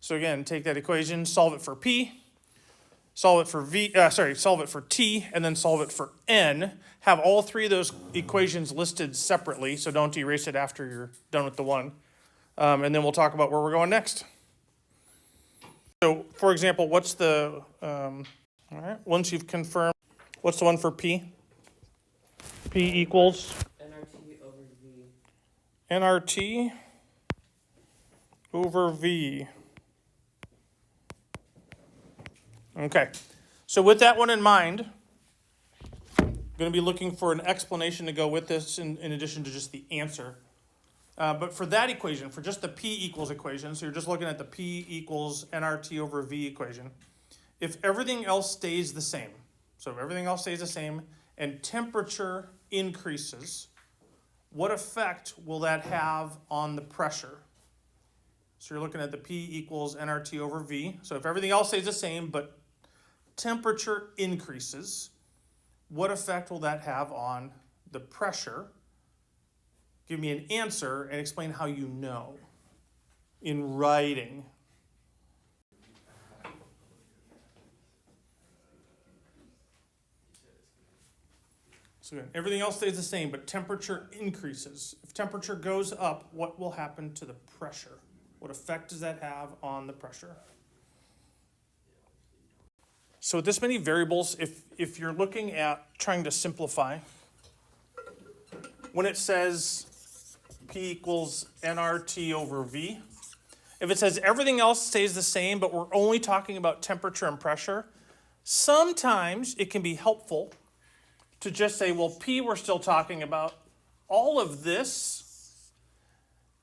So again, take that equation, solve it for P, solve it for T, and then solve it for N. Have all three of those equations listed separately, so don't erase it after you're done with the one. And then we'll talk about where we're going next. So, for example, what's the, all right, once you've confirmed, what's the one for P? P equals? nRT over V. nRT over V. Okay, so with that one in mind, I'm going to be looking for an explanation to go with this in addition to just the answer. But for that equation, for just the P equals equation, so you're just looking at the P equals nRT over V equation, if everything else stays the same, so if everything else stays the same and temperature increases, what effect will that have on the pressure? So you're looking at the P equals nRT over V. So if everything else stays the same, but temperature increases, what effect will that have on the pressure? Give me an answer and explain how you know in writing. So again, everything else stays the same, but temperature increases. If temperature goes up, what will happen to the pressure? What effect does that have on the pressure? So with this many variables, if you're looking at trying to simplify, when it says P equals nRT over V, if it says everything else stays the same, but we're only talking about temperature and pressure, sometimes it can be helpful to just say, well, P we're still talking about, all of this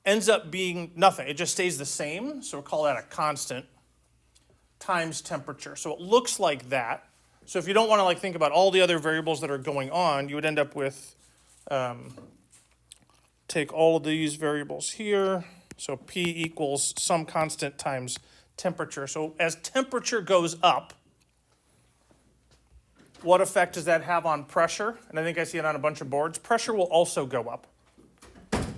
ends up being nothing. It just stays the same, so we'll call that a constant, times temperature. So it looks like that. So if you don't want to think about all the other variables that are going on, you would end up with, take all of these variables here. So P equals some constant times temperature. So as temperature goes up, what effect does that have on pressure? And I think I see it on a bunch of boards. Pressure will also go up.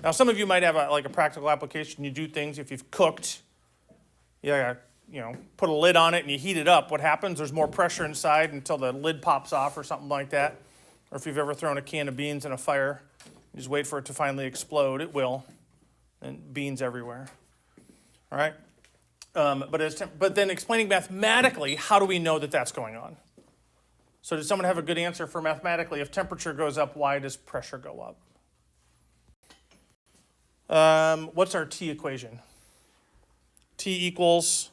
Now, some of you might have a practical application. You do things if you've cooked, put a lid on it and you heat it up. What happens? There's more pressure inside until the lid pops off or something like that. Or if you've ever thrown a can of beans in a fire, you just wait for it to finally explode. It will. And beans everywhere. All right? But then explaining mathematically, how do we know that that's going on? So does someone have a good answer for mathematically? If temperature goes up, why does pressure go up? What's our T equation? T equals,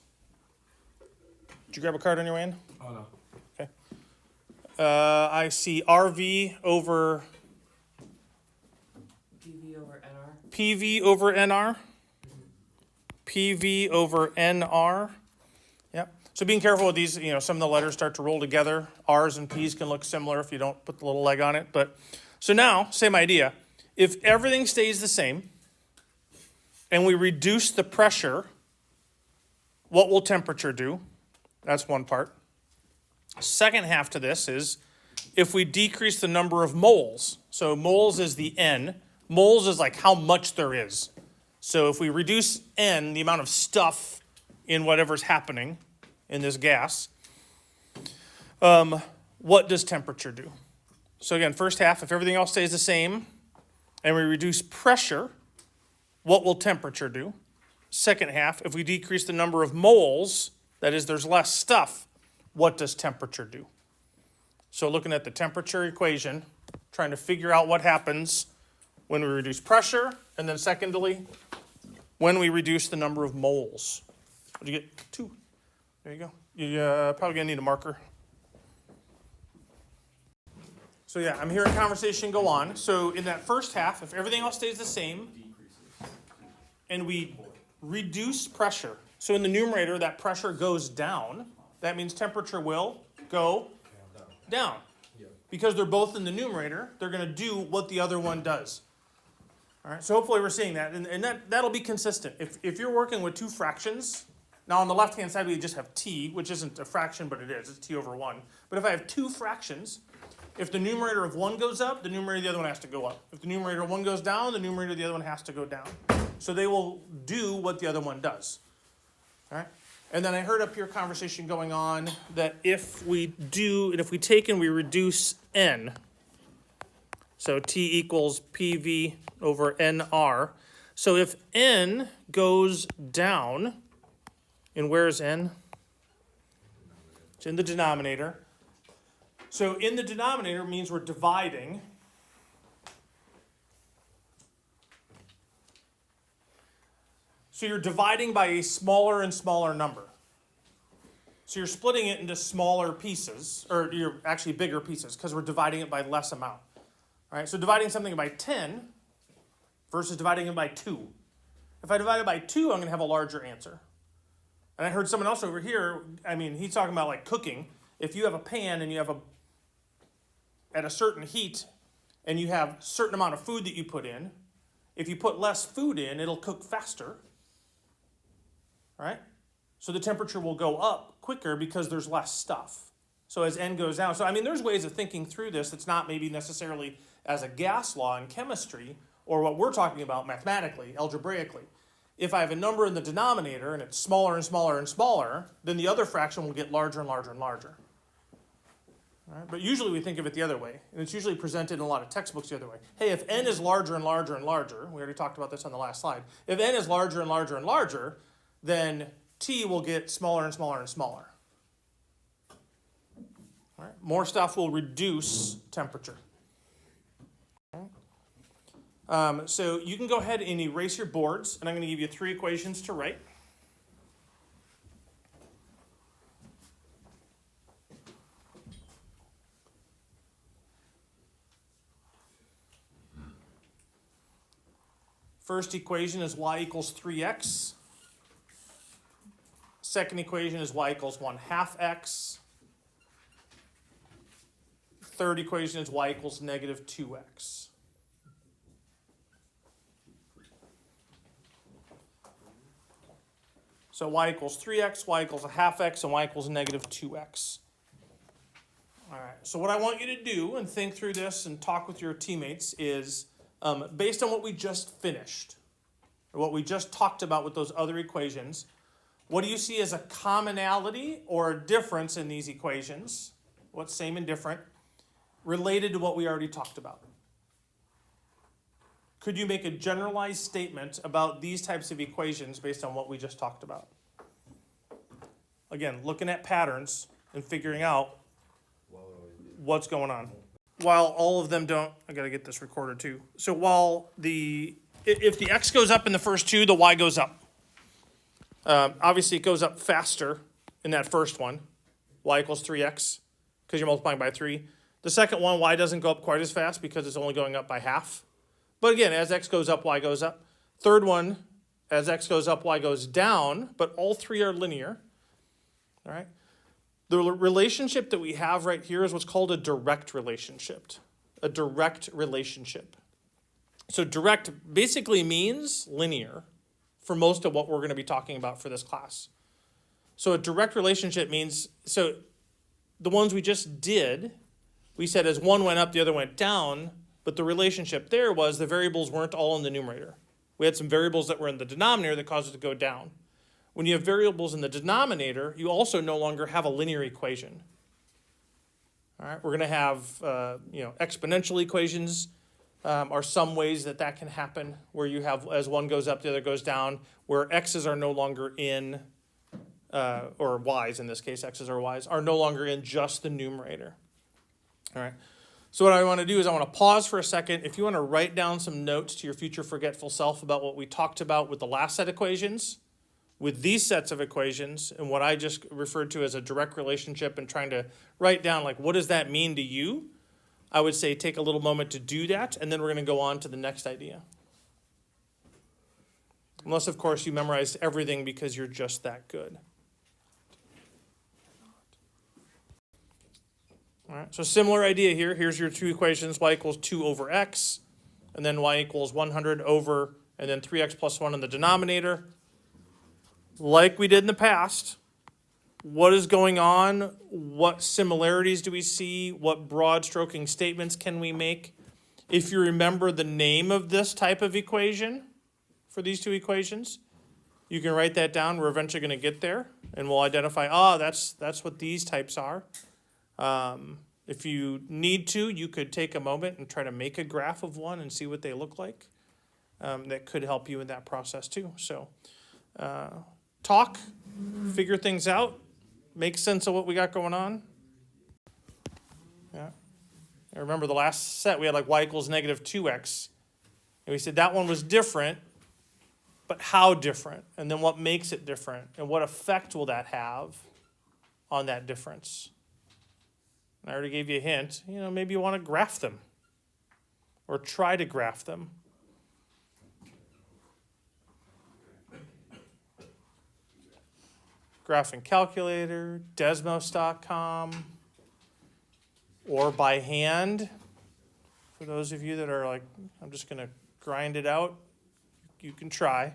did you grab a card on your way in? Oh, no. Okay. I see RV over PV over NR. PV over NR. PV over NR. Yep. So being careful with these, some of the letters start to roll together. R's and P's can look similar if you don't put the little leg on it. But so now, same idea. If everything stays the same and we reduce the pressure, what will temperature do? That's one part. Second half to this is if we decrease the number of moles. So moles is the N. Moles is like how much there is. So if we reduce N, the amount of stuff in whatever's happening in this gas, what does temperature do? So again, first half, if everything else stays the same and we reduce pressure, what will temperature do? Second half, if we decrease the number of moles, that is, there's less stuff, what does temperature do? So looking at the temperature equation, trying to figure out what happens when we reduce pressure, and then secondly, when we reduce the number of moles. Did you get 2? There you go. You're probably going to need a marker. So yeah, I'm hearing conversation go on. So in that first half, if everything else stays the same, and we reduce pressure, so in the numerator, that pressure goes down, that means temperature will go down. Because they're both in the numerator, they're going to do what the other one does. All right, so hopefully we're seeing that, and that'll be consistent. If you're working with two fractions, now on the left-hand side we just have t, which isn't a fraction, but it is. It's t over 1. But if I have two fractions, if the numerator of one goes up, the numerator of the other one has to go up. If the numerator of one goes down, the numerator of the other one has to go down. So they will do what the other one does. All right? And then I heard up here conversation going on that if we take and we reduce n, so T equals PV over NR. So if n goes down, and where's n? It's in the denominator. So in the denominator means we're dividing. So you're dividing by a smaller and smaller number. So you're splitting it into smaller pieces, or you're actually bigger pieces, because we're dividing it by less amount. All right, so dividing something by 10 versus dividing it by 2. If I divide it by 2, I'm going to have a larger answer. And I heard someone else over here, I mean, he's talking about like cooking. If you have a pan and you have at a certain heat, and you have a certain amount of food that you put in, if you put less food in, it'll cook faster. Right? So the temperature will go up quicker because there's less stuff. So as n goes down, so I mean, there's ways of thinking through this that's not maybe necessarily as a gas law in chemistry or what we're talking about mathematically, algebraically. If I have a number in the denominator and it's smaller and smaller and smaller, then the other fraction will get larger and larger and larger. All right? But usually we think of it the other way, and it's usually presented in a lot of textbooks the other way. Hey, if n is larger and larger and larger, we already talked about this on the last slide, if n is larger and larger and larger, then T will get smaller and smaller and smaller. All right? More stuff will reduce temperature. So you can go ahead and erase your boards, and I'm going to give you 3 equations to write. First equation is y equals 3x. Second equation is y equals 1/2 x. Third equation is y equals negative 2x. So y equals 3x, y equals 1/2 x, and y equals negative 2x. All right, so what I want you to do and think through this and talk with your teammates is, based on what we just finished, or what we just talked about with those other equations, what do you see as a commonality or a difference in these equations? What's same and different related to what we already talked about? Could you make a generalized statement about these types of equations based on what we just talked about? Again, looking at patterns and figuring out what's going on. While all of them don't, I gotta get this recorded too. So while if the x goes up in the first two, the y goes up. Obviously, it goes up faster in that first one, y equals 3x, because you're multiplying by 3. The second one, y doesn't go up quite as fast because it's only going up by half. But again, as x goes up, y goes up. Third one, as x goes up, y goes down, but all 3 are linear. All right? The relationship that we have right here is what's called a direct relationship. A direct relationship. So direct basically means linear for most of what we're going to be talking about for this class. So a direct relationship means, so the ones we just did, we said as one went up, the other went down, but the relationship there was the variables weren't all in the numerator. We had some variables that were in the denominator that caused it to go down. When you have variables in the denominator, you also no longer have a linear equation. All right, we're going to have exponential equations are some ways that can happen, where you have, as one goes up, the other goes down, where x's are no longer in, or y's in this case, x's or y's, are no longer in just the numerator. All right. So what I want to do is I want to pause for a second. If you want to write down some notes to your future forgetful self about what we talked about with the last set of equations, with these sets of equations, and what I just referred to as a direct relationship, and trying to write down, like, what does that mean to you? I would say take a little moment to do that, and then we're going to go on to the next idea. Unless, of course, you memorized everything because you're just that good. All right, so similar idea here. Here's your 2 equations, y equals 2 over x, and then y equals 100 over, and then 3x plus 1 in the denominator. Like we did in the past, what is going on? What similarities do we see? What broad stroking statements can we make? If you remember the name of this type of equation for these 2 equations, you can write that down. We're eventually going to get there. and we'll identify, that's what these types are. If you need to, you could take a moment and try to make a graph of one and see what they look like. That could help you in that process too. So talk, figure things out, make sense of what we got going on. Yeah. I remember the last set we had like y equals negative 2x. And we said that one was different, but how different? And then what makes it different? And what effect will that have on that difference? And I already gave you a hint. Maybe you want to graph them or try to graph them. Graphing calculator, Desmos.com, or by hand. For those of you that are like, I'm just going to grind it out, you can try.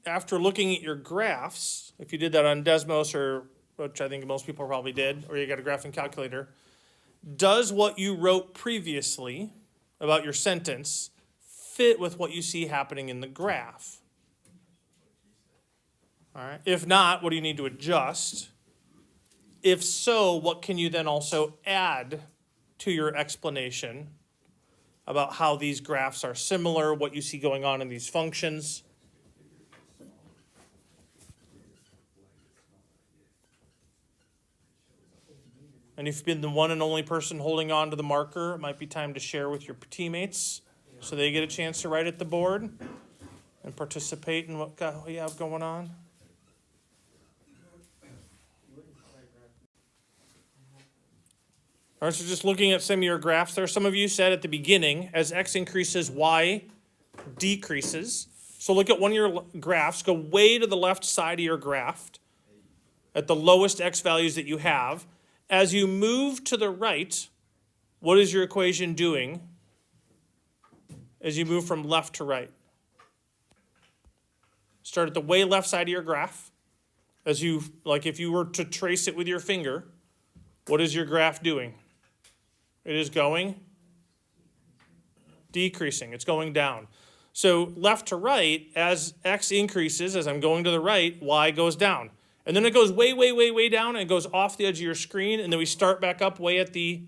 After looking at your graphs, if you did that on Desmos, or which I think most people probably did, or you got a graphing calculator, does what you wrote previously about your sentence fit with what you see happening in the graph? All right. If not, what do you need to adjust? If so, what can you then also add to your explanation about how these graphs are similar, what you see going on in these functions? And if you've been the one and only person holding on to the marker, it might be time to share with your teammates so they get a chance to write at the board and participate in what you have going on. All right, so just looking at some of your graphs there, some of you said at the beginning, as x increases, y decreases. So look at one of your graphs, go way to the left side of your graph at the lowest x values that you have. As you move to the right, what is your equation doing as you move from left to right? Start at the way left side of your graph. If you were to trace it with your finger, what is your graph doing? It is going decreasing. It's going down. So left to right, as x increases, as I'm going to the right, y goes down. And then it goes way, way, way, way down, and it goes off the edge of your screen, and then we start back up way at the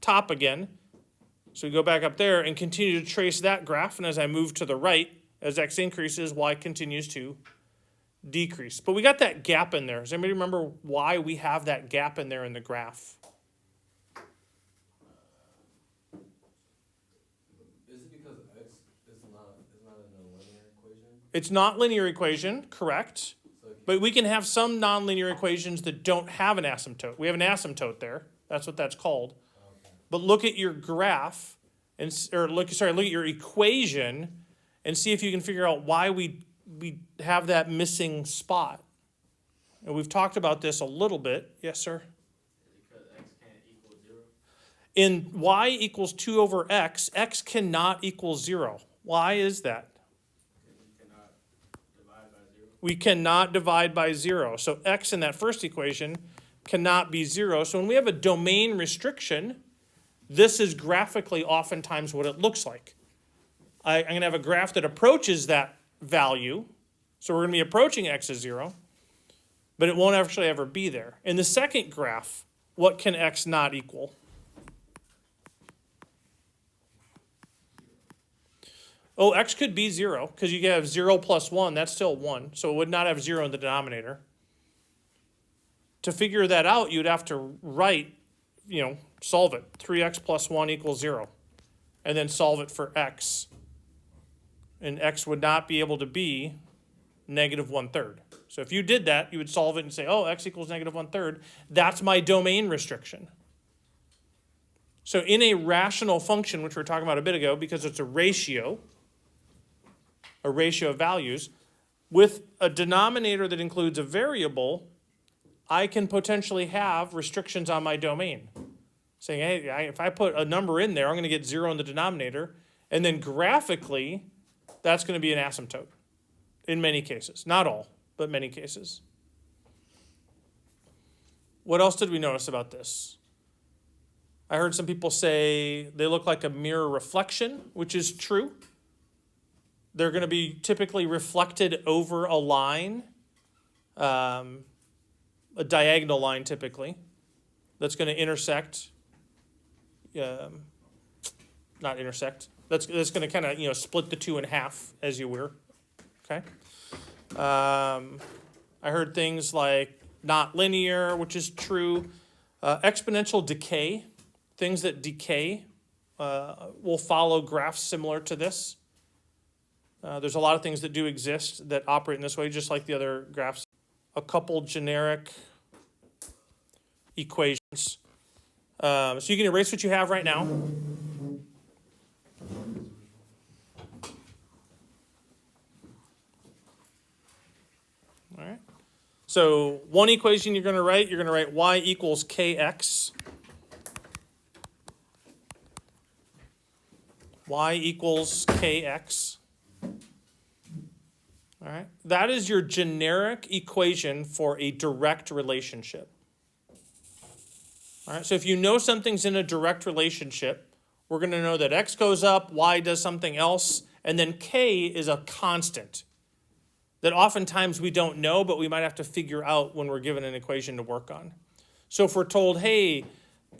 top again. So we go back up there and continue to trace that graph, and as I move to the right, as x increases, y continues to decrease. But we got that gap in there. Does anybody remember why we have that gap in there in the graph? Is it because x is not in a linear equation? It's not linear equation, correct. But we can have some nonlinear equations that don't have an asymptote. We have an asymptote there. That's what that's called. Okay. But look at your graph, look at your equation, and see if you can figure out why we have that missing spot. And we've talked about this a little bit. Yes, sir? Because x can't equal 0? In y equals 2 over x, x cannot equal 0. Why is that? We cannot divide by 0. So x in that first equation cannot be 0. So when we have a domain restriction, this is graphically oftentimes what it looks like. I'm going to have a graph that approaches that value. So we're going to be approaching x as 0, but it won't actually ever be there. In the second graph, what can x not equal? Oh, x could be 0, because you can have 0 plus 1, that's still 1. So it would not have 0 in the denominator. To figure that out, you'd have to write, solve it. 3x plus 1 equals 0. And then solve it for x. And x would not be able to be negative 1/3. So if you did that, you would solve it and say, oh, x equals negative 1/3. That's my domain restriction. So in a rational function, which we were talking about a bit ago, because it's a ratio of values, with a denominator that includes a variable, I can potentially have restrictions on my domain. Saying, hey, if I put a number in there, I'm going to get 0 in the denominator, and then graphically, that's going to be an asymptote. in many cases. Not all, but many cases. What else did we notice about this? I heard some people say they look like a mirror reflection, which is true. They're going to be typically reflected over a line, a diagonal line typically, that's going to intersect, not intersect, that's going to kind of, split the two in half as you were, okay? I heard things like not linear, which is true. Exponential decay, things that decay will follow graphs similar to this. There's a lot of things that do exist that operate in this way, just like the other graphs. A couple generic equations. So you can erase what you have right now. All right. So one equation you're going to write y equals kx. Y equals kx. All right. That is your generic equation for a direct relationship. All right. So if you know something's in a direct relationship, we're going to know that x goes up, y does something else, and then k is a constant that oftentimes we don't know, but we might have to figure out when we're given an equation to work on. So if we're told, hey,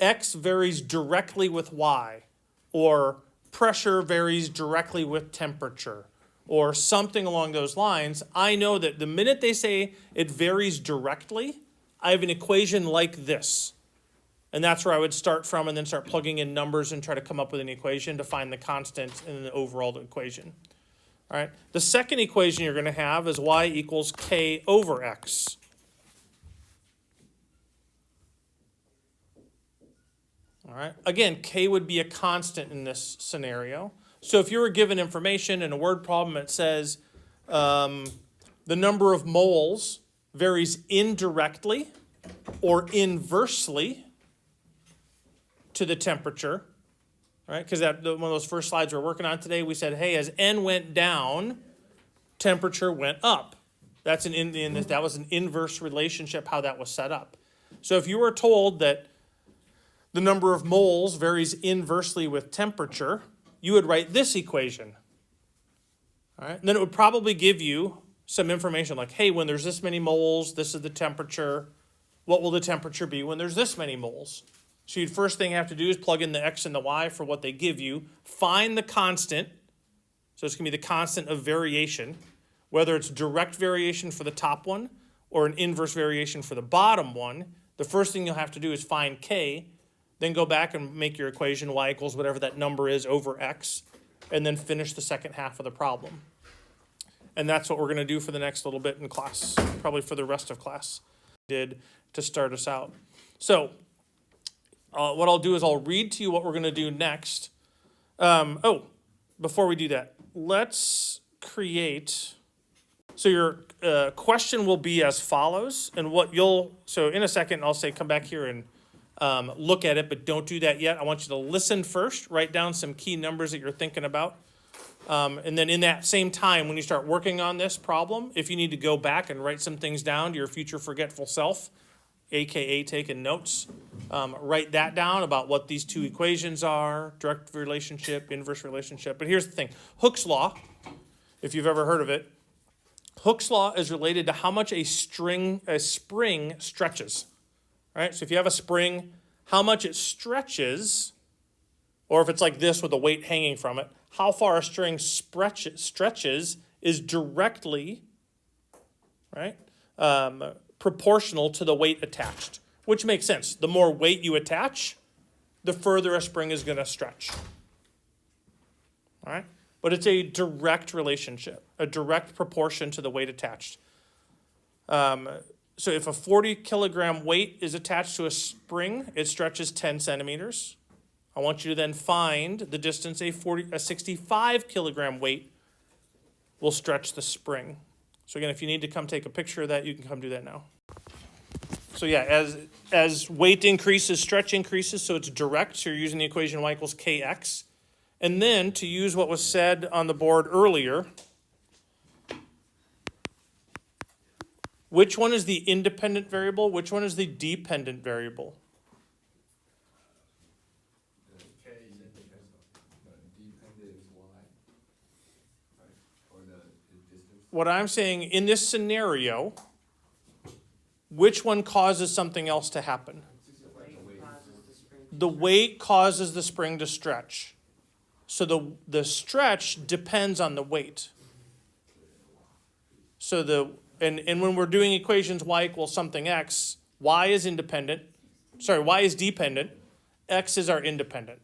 x varies directly with y, or pressure varies directly with temperature, or something along those lines, I know that the minute they say it varies directly, I have an equation like this. And that's where I would start from and then start plugging in numbers and try to come up with an equation to find the constant in the overall equation. All right. The second equation you're going to have is y equals k over x. All right. Again, k would be a constant in this scenario. So if you were given information in a word problem that says the number of moles varies indirectly or inversely to the temperature, right? Because one of those first slides we're working on today, we said, hey, as n went down, temperature went up. That was an inverse relationship, how that was set up. So if you were told that the number of moles varies inversely with temperature, you would write this equation. All right? And then it would probably give you some information like, hey, when there's this many moles, this is the temperature. What will the temperature be when there's this many moles? So you'd first thing you have to do is plug in the x and the y for what they give you. Find the constant. So it's going to be the constant of variation, whether it's direct variation for the top one or an inverse variation for the bottom one. The first thing you'll have to do is find k, then go back and make your equation y equals whatever that number is over x, and then finish the second half of the problem. And that's what we're going to do for the next little bit in class, probably for the rest of class, did to start us out. So what I'll do is I'll read to you what we're going to do next. Before we do that, let's create. So your question will be as follows, and so in a second I'll say come back here and look at it, but don't do that yet. I want you to listen first, write down some key numbers that you're thinking about. And then in that same time, when you start working on this problem, if you need to go back and write some things down to your future forgetful self, AKA taking notes, write that down about what these two equations are, direct relationship, inverse relationship. But here's the thing. Hooke's law, if you've ever heard of it, Hooke's law is related to how much a spring stretches. Right? So if you have a spring, how much it stretches, or if it's like this with a weight hanging from it, how far a string stretches is directly, right, proportional to the weight attached, which makes sense. The more weight you attach, the further a spring is going to stretch. All right? But it's a direct relationship, a direct proportion to the weight attached. So if a 40-kilogram weight is attached to a spring, it stretches 10 centimeters. I want you to then find the distance a 65-kilogram weight will stretch the spring. So again, if you need to come take a picture of that, you can come do that now. So yeah, as weight increases, stretch increases, so it's direct. So you're using the equation y equals kx. And then to use what was said on the board earlier, Which one is the independent variable? Which one is the dependent variable? K is independent, but dependent is Y, right? Or the distance. What I'm saying, in this scenario, which one causes something else to happen? Weight causes the spring to The weight causes the spring to stretch. So the stretch depends on the weight. So and when we're doing equations, y equals something x, y is independent. Sorry, y is dependent. X is our independent.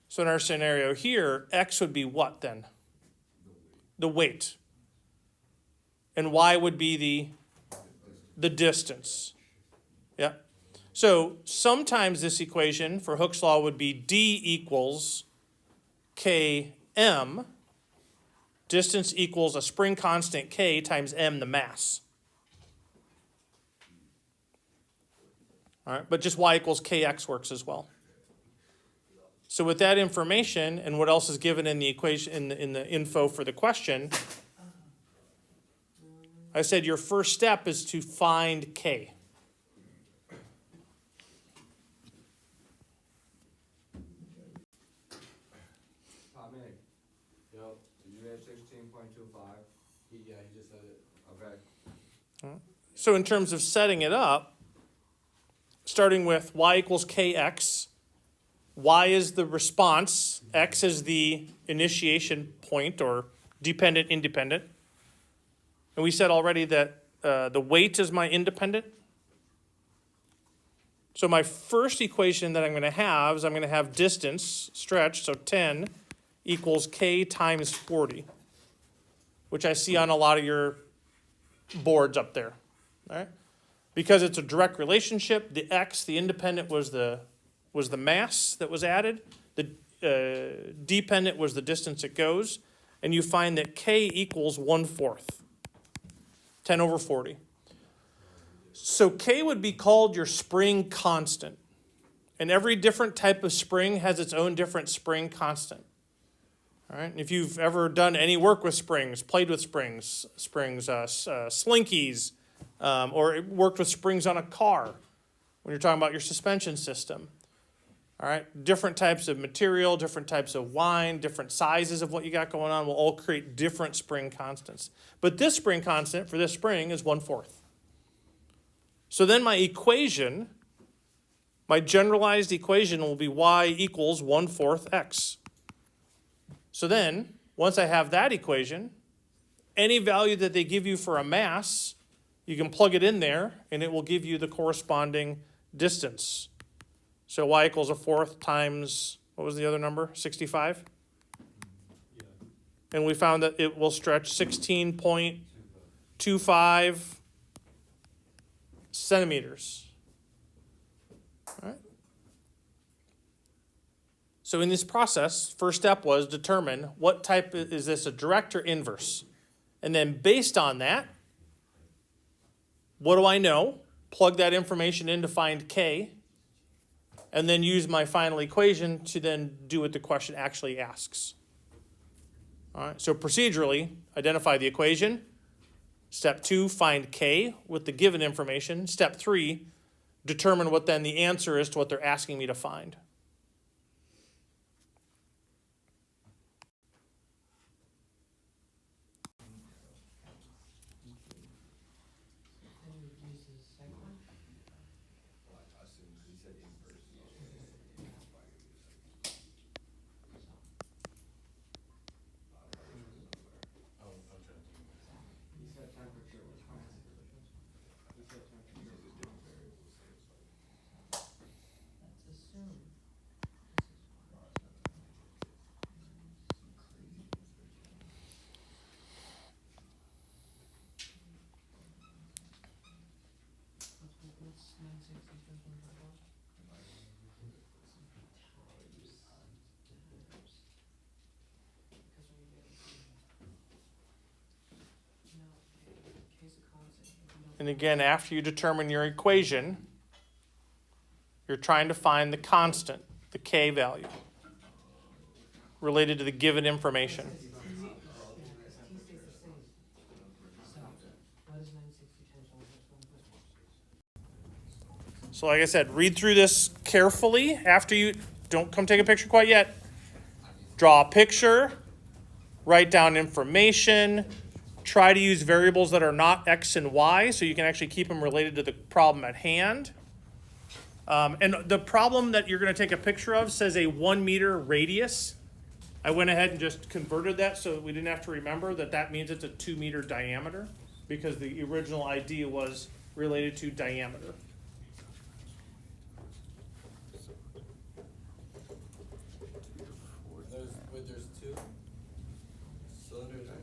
So in our scenario here, x would be what then? The weight. And y would be the distance. Yeah. So sometimes this equation for Hooke's law would be d equals km. Distance equals a spring constant k times m, the mass. All right, but just y equals kx works as well. So with that information and what else is given in the equation in the info for the question, I said your first step is to find k. Tommy, yo, did you get 16.25? Yeah, he just said it. Okay. So in terms of setting it up, starting with y equals kx, y is the response, x is the initiation point or dependent, independent. And we said already that the weight is my independent. So my first equation that I'm going to have is I'm going to have distance, stretch, so 10 equals k times 40, which I see on a lot of your boards up there. All right? Because it's a direct relationship, the x, the independent, was the mass that was added. The dependent was the distance it goes. And you find that k equals 1/4. 10 over 40. So k would be called your spring constant. And every different type of spring has its own different spring constant. All right? And if you've ever done any work with springs, played with springs, slinkies, or worked with springs on a car, when you're talking about your suspension system, all right, different types of material, different types of wine, different sizes of what you got going on will all create different spring constants. But this spring constant for this spring is 1/4. So then my equation, my generalized equation will be y equals 1/4 x. So then, once I have that equation, any value that they give you for a mass, you can plug it in there and it will give you the corresponding distance. So y equals 1/4 times, what was the other number, 65? Yeah. And we found that it will stretch 16.25 centimeters. All right. So in this process, first step was determine what type, is this a direct or inverse? And then based on that, what do I know? Plug that information in to find k, and then use my final equation to then do what the question actually asks. All right, so procedurally, identify the equation. Step 2, find k with the given information. Step 3, determine what then the answer is to what they're asking me to find. Then you would use the second one. Well, I assume he said inverse. Oh, okay. You said temperature was fine. You said temperature was fine. Let's assume. What's 960 times 1/4? Because when you get no, case of constant. If you don't- And again, after you determine your equation, you're trying to find the constant, the k value, related to the given information. T stays the same. So, what is 960 times So like I said, read through this carefully after you, don't come take a picture quite yet. Draw a picture, write down information, try to use variables that are not X and Y so you can actually keep them related to the problem at hand. And the problem that you're going to take a picture of says a 1 meter radius. I went ahead and just converted that so we didn't have to remember that that means it's a 2 meter diameter because the original idea was related to diameter. There's two cylinders, right?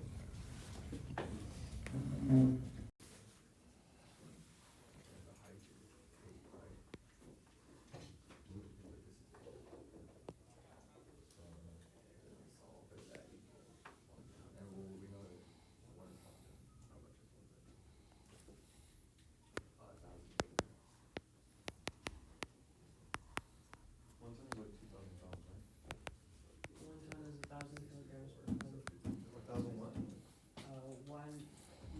One ton is 1,000 kilograms per ton. 1,000 what? 1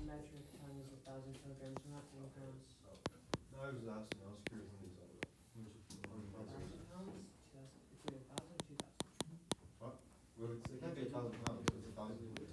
metric ton is 1,000 kilograms, not kilograms. No, I was asking, I was curious on these other. 1,000 pounds, 2,000, between 1,000 and 2,000. What? Well, it can't be 1,000 pounds, it's 1,000.